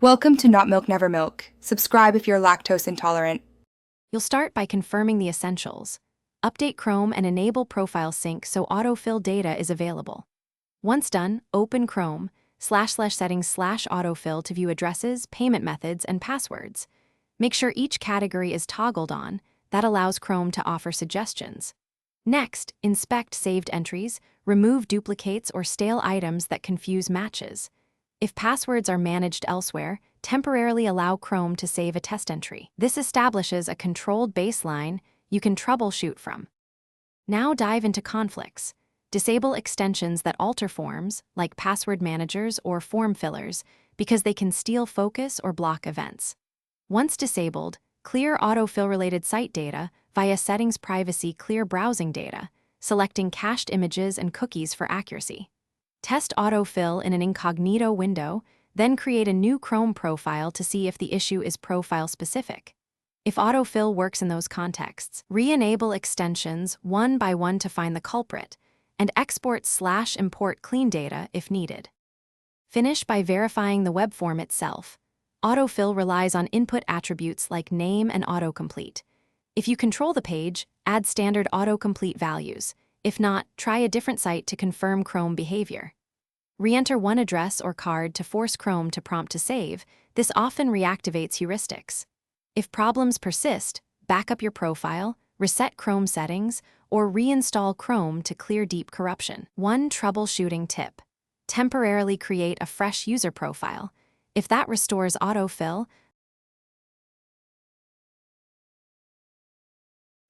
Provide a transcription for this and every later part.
Welcome to Not Milk Never Milk. Subscribe if you're lactose intolerant. You'll start by confirming the essentials. Update Chrome and enable profile sync so autofill data is available. Once done, open Chrome, //settings/autofill to view addresses, payment methods, and passwords. Make sure each category is toggled on. That allows Chrome to offer suggestions. Next, inspect saved entries, remove duplicates or stale items that confuse matches. If passwords are managed elsewhere, temporarily allow Chrome to save a test entry. This establishes a controlled baseline you can troubleshoot from. Now dive into conflicts. Disable extensions that alter forms, like password managers or form fillers, because they can steal focus or block events. Once disabled, clear autofill-related site data via Settings Privacy Clear Browsing Data, selecting cached images and cookies for accuracy. Test autofill in an incognito window, then create a new Chrome profile to see if the issue is profile-specific. If autofill works in those contexts, re-enable extensions one by one to find the culprit, and export/import clean data if needed. Finish by verifying the web form itself. Autofill relies on input attributes like name and autocomplete. If you control the page, add standard autocomplete values. If not, try a different site to confirm Chrome behavior. Re-enter one address or card to force Chrome to prompt to save. This often reactivates heuristics. If problems persist, back up your profile, reset Chrome settings, or reinstall Chrome to clear deep corruption. One troubleshooting tip: temporarily create a fresh user profile. If that restores autofill.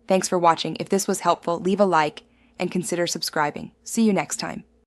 Thanks for watching. If this was helpful, leave a like and consider subscribing. See you next time.